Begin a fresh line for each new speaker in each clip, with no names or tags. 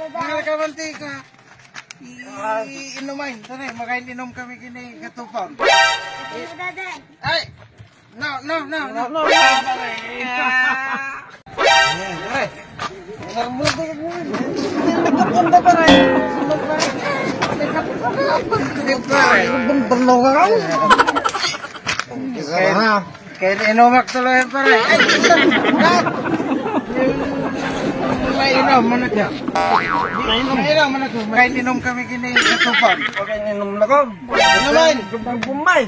Mahal ka mantika. Iinumain. Tara, makain-inom kami kini katupang. Ay! No. Kaya inumak tuloy pare. May inom mo na siya. May inom kami kini katupang.
May inom na ko.
Inumain.
Bumay.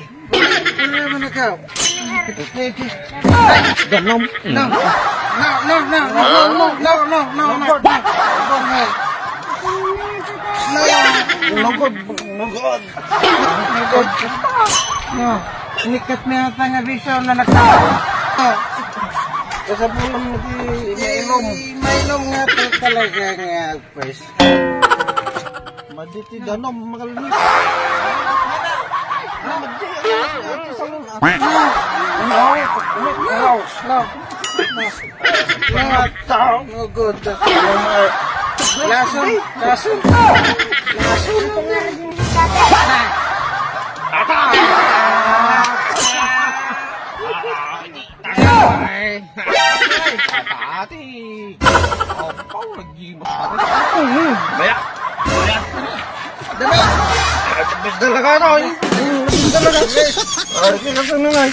Ano mo na ka?
Ganom.
No.
Nugod.
No. Nikat mo yung tanga-vision na nagkakaroon.
Kasi po lang nag-iinom.
Mainom nga ito talaga nga, pues.
Maditi ganom, makalinis.
No good. Lason.
Ati. Apa lagi mas? Banyak. Dalaga na. Dalaga. Ay, kasi na nga.